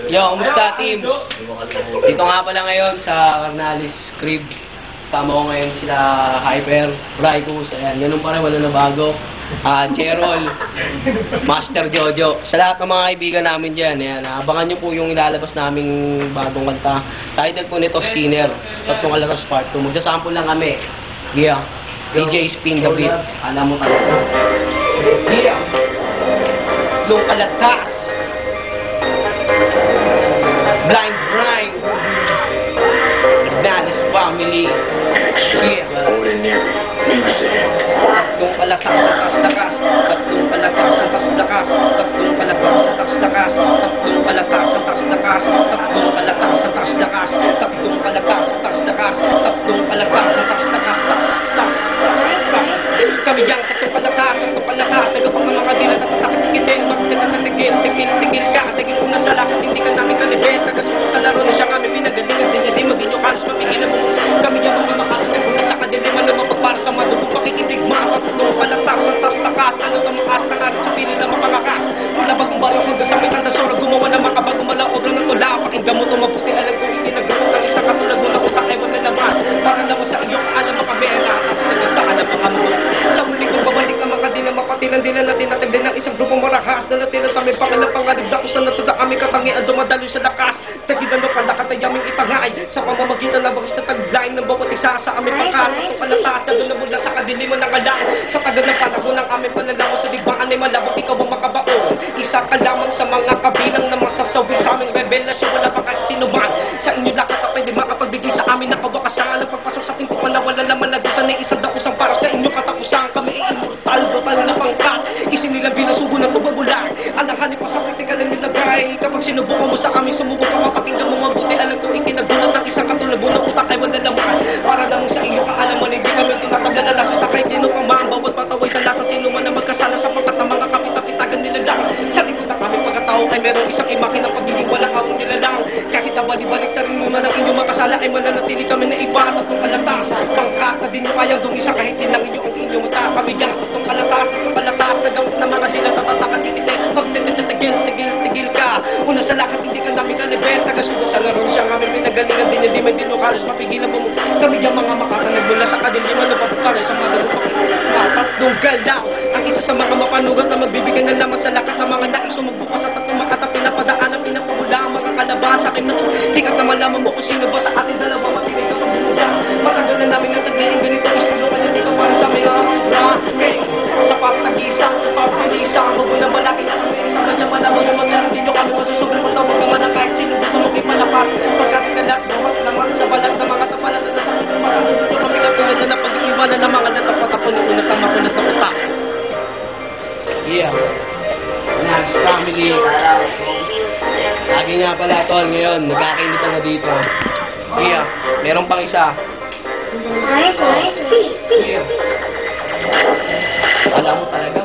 Kumusta team? Dito nga pala ngayon sa Carnales Crib. Tama ko ngayon sila Hyper, Bricus, ayan, ganun pa rin, wala na bago. Cherol, Master Jojo. Sa lahat ng mga kaibigan namin dyan, ayan, abangan nyo po yung ilalabas naming bagong kanta. Title po nito, Sinner. Tatlong alatas part 2. Magsasample lang kami. Yeah. DJ Spin the Beat. Alam mo talaga. Yeah. Tatlong alatas. Blind Grind. Carnales Family. Yeah. Tatlong alatas, takas-takas. Tatlong alatas, takas-takas. Tatlong alatas, takas-takas. Tatlong alatas, takas-takas. Tatlong alatas, takas-takas. Tatlong alatas, takas-takas. Tatlong alatas, takas-takas. Kami dyan, tatlong alatas, tatlong alatas. Tagapang mga kadila, tatakitin, magtatatigil, tigil ka. Tigil kung nasa lakas, hindi ka namin kalibet. Tagasunod sa laro na siya kami pinagalingan. Hindi maging yung kalas, mapigilan mo. Kami dyan, mga makakasal, kung nasa kadiliman na mapagpara sa madubong pakikitig. Mga tatlong alatas, takas-takas. Ano sa mga astangan, sa pili na mapakakas. Wala bagong baryo, hanggang sa may tandasora. Gumawa na makabagong malaobra ng tula. Pakinggan mo tumaputi, alam ko hindi nagdukot ng isa katulad mo na utak ay wala naman. Para naman sa iyo, alam makabera. Tapos sa alam mga mo. Sa muli kong babalik na makadila, mapatilan din na tinatagdan ng isang grupong marahas. Na natila sa aming pangalap-pangalib na kusa na tada kami katangian dumadalo sa lakas. Tagidan mo pala katayaming itangay. Sa pamamagitan ng bagis na tagline ng bawat isa sa aming pangkat. Itong palatas na doon na mula sa kadiliman ng alam. Sa tagal ng panahon ng aming panalaw sa digbaan ay malabot ikaw ang makabao. Isa ka lamang sa mga kabilang na masasawin sa aming revelasyon. Wala pa kahit sino man. Sa inyo lakas at pwede makapagbigay sa amin na kawakasan. Ang pagpasok sa ating pagpanawalan naman nagusan ay isang dakusang para sa inyo katapusan. Kami ay immortal, total na pangkat. Isinilang binasubo ng tubabulan. Alahanin pa sa kritika ng nilagay. Kapag sinubukan mo sa amin, sumubok ka mapakinggan mo mabuti. Alam ko ikinagulat ng isang katulad mo ng utak ay wala naman. Para lang sa iyo kaalaman, hindi kami tinataglan na nasa takay. Tino pang mga bawat pataway sa lahat. Sino man na magkasala sa patak ng mga kapitapitagan nila lang. Sa likod na kami pagkatao ay merong isang imaki ng pagiging wala kawang nila lang. Kahit nabalik-balik na rin muna ng inyong makasala ay mananatili kami na iba. Tatlong kalatas, pangkat na din nyo kayang dumisa kahit din lang inyo ang inyong mata. Kami dyan, tatlong kalatas, nagawit na mga sila tatatakan ikitin. Tigil ka. Una sa lakat, hindi ka namin kalibet. Tagasubok sa laro siya kami pinagalingan din. Hindi man dinukalos, mapigilan mo. Kami dyan mga makatanag mula sa kadiliman na papukara sa mga tatlong galaw. Ang isa sa mga mapanugat na magbibigyan ng laman sa lakas ng mga nais sumugbukas sa tatlong makatapin na padaan ang pinapabula ang mga kalabasa. Hikat na malaman mo kung sino ba sa ating dalawa matinig ka sa buda. Matagal na namin nataglayin ganito estilo kanya dito para sa mga ranking. Sa pagtagisa, sa pagpilisa, huwag mo na malaki na kami. Kanya malaman yung mga hindi nyo kami masusugal mo tawag ka man na kahit sino gusto mo ipalapas. Pagkatigalat, damat naman sa balat na mga tapalat na sa mga parang dito kami katulad na napag-iwanan ng mga natapatapon ng unang tamakunat na utak. Yeah. Carnales Family. Lagi nga pala tol ngayon, nagkakainitan na dito. Yeah, meron pang isa. Yeah. Alam mo talaga.